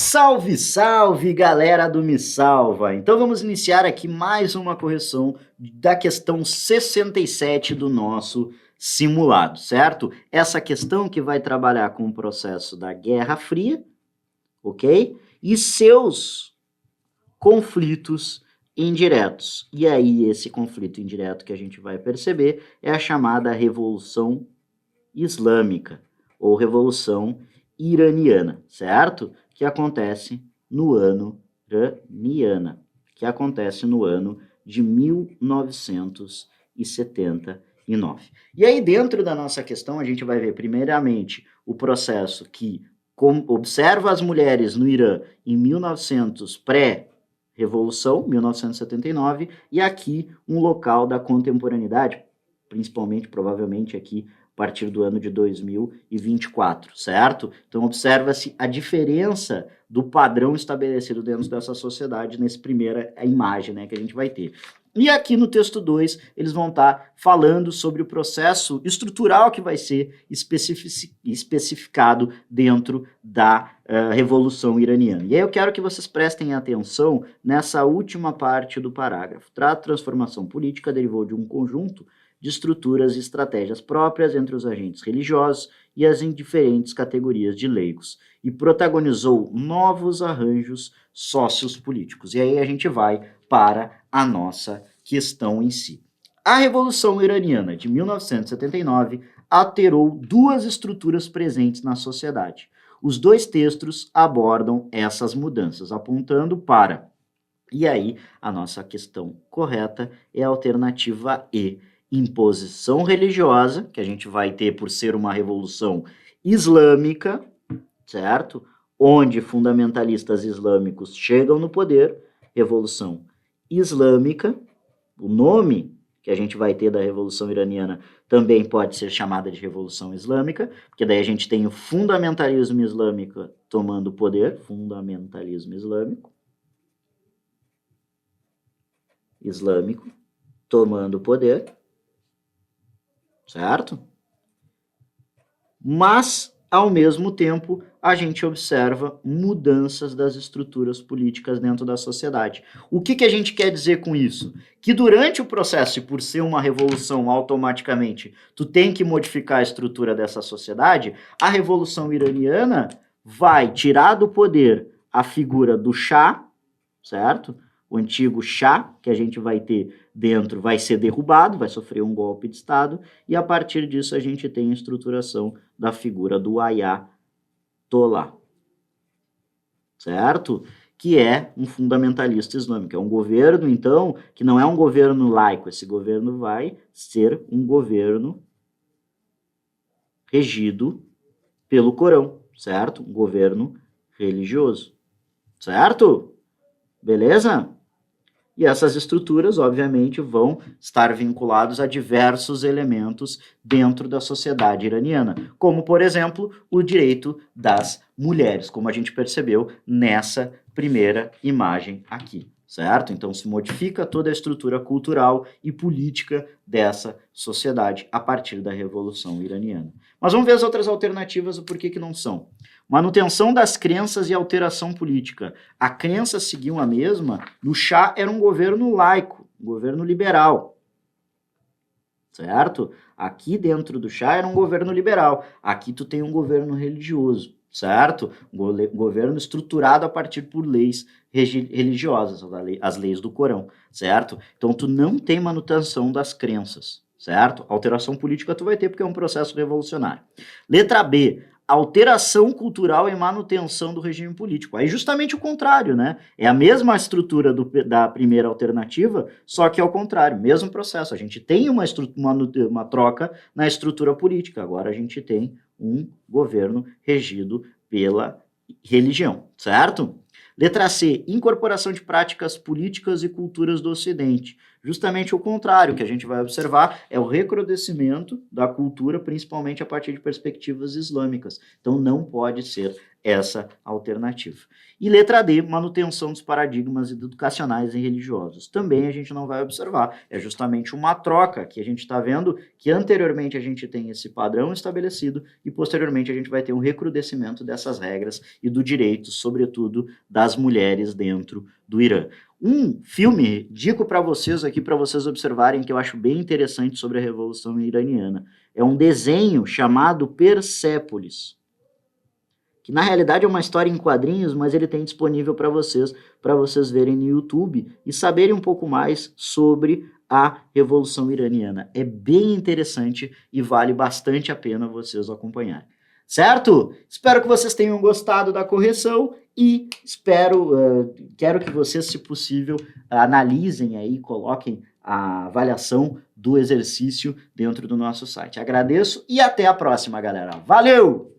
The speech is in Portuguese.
Salve, salve, galera do Me Salva! Então vamos iniciar aqui mais uma correção da questão 67 do nosso simulado, certo? Essa questão que vai trabalhar com o processo da Guerra Fria, ok? E seus conflitos indiretos. E aí esse conflito indireto que a gente vai perceber é a chamada Revolução Islâmica ou Revolução Iraniana, certo? Que acontece no ano de 1979. E aí dentro da nossa questão a gente vai ver primeiramente o processo que observa as mulheres no Irã em 1900 pré-revolução, 1979, e aqui um local da contemporaneidade, principalmente, provavelmente aqui a partir do ano de 2024, certo? Então, observa-se a diferença do padrão estabelecido dentro dessa sociedade nessa primeira imagem, né, que a gente vai ter. E aqui no texto 2, eles vão estar falando sobre o processo estrutural que vai ser especificado dentro da Revolução Iraniana. E aí eu quero que vocês prestem atenção nessa última parte do parágrafo. A transformação política derivou de um conjunto de estruturas e estratégias próprias entre os agentes religiosos e as indiferentes categorias de leigos, e protagonizou novos arranjos sociopolíticos. E aí a gente vai para a nossa questão em si. A Revolução Iraniana de 1979 alterou duas estruturas presentes na sociedade. Os dois textos abordam essas mudanças, apontando para... E aí, a nossa questão correta é a alternativa E, imposição religiosa, que a gente vai ter por ser uma revolução islâmica, certo? Onde fundamentalistas islâmicos chegam no poder, revolução islâmica. O nome que a gente vai ter da Revolução Iraniana também pode ser chamada de Revolução Islâmica, porque daí a gente tem o fundamentalismo islâmico tomando o poder, fundamentalismo islâmico tomando o poder, certo? Mas, ao mesmo tempo, a gente observa mudanças das estruturas políticas dentro da sociedade. O que a gente quer dizer com isso? Que durante o processo, e por ser uma revolução automaticamente, tu tem que modificar a estrutura dessa sociedade, a Revolução Iraniana vai tirar do poder a figura do Shah, certo? O antigo Shah, que a gente vai ter dentro, vai ser derrubado, vai sofrer um golpe de Estado, e a partir disso a gente tem a estruturação da figura do Ayatollah, certo? Que é um fundamentalista islâmico. É um governo, então, que não é um governo laico. Esse governo vai ser um governo regido pelo Corão, certo? Um governo religioso, certo? Beleza? E essas estruturas, obviamente, vão estar vinculadas a diversos elementos dentro da sociedade iraniana, como, por exemplo, o direito das mulheres, como a gente percebeu nessa primeira imagem aqui, certo? Então, se modifica toda a estrutura cultural e política dessa sociedade a partir da Revolução Iraniana. Mas vamos ver as outras alternativas, o porquê que não são. Manutenção das crenças e alteração política. A crença seguiu a mesma, no Shah era um governo laico, um governo liberal, certo? Aqui dentro do Shah era um governo liberal, aqui tu tem um governo religioso, certo? Um governo estruturado a partir por leis religiosas, as leis do Corão, certo? Então tu não tem manutenção das crenças, certo? Alteração política tu vai ter porque é um processo revolucionário. Letra B, alteração cultural e manutenção do regime político. Aí justamente o contrário, né? É a mesma estrutura da primeira alternativa, só que ao contrário, mesmo processo. A gente tem uma troca na estrutura política, agora a gente tem um governo regido pela religião, certo? Letra C, incorporação de práticas políticas e culturas do Ocidente. Justamente o contrário, que a gente vai observar é o recrudescimento da cultura, principalmente a partir de perspectivas islâmicas. Então, não pode ser essa alternativa. E letra D, manutenção dos paradigmas educacionais e religiosos. Também a gente não vai observar. É justamente uma troca que a gente está vendo que anteriormente a gente tem esse padrão estabelecido e posteriormente a gente vai ter um recrudescimento dessas regras e do direito, sobretudo, das mulheres dentro do Irã. Um filme, digo para vocês aqui, para vocês observarem, que eu acho bem interessante sobre a Revolução Iraniana. É um desenho chamado Persépolis, que na realidade é uma história em quadrinhos, mas ele tem disponível para vocês verem no YouTube e saberem um pouco mais sobre a Revolução Iraniana. É bem interessante e vale bastante a pena vocês acompanharem. Certo? Espero que vocês tenham gostado da correção e quero que vocês, se possível, analisem aí, coloquem a avaliação do exercício dentro do nosso site. Agradeço e até a próxima, galera. Valeu!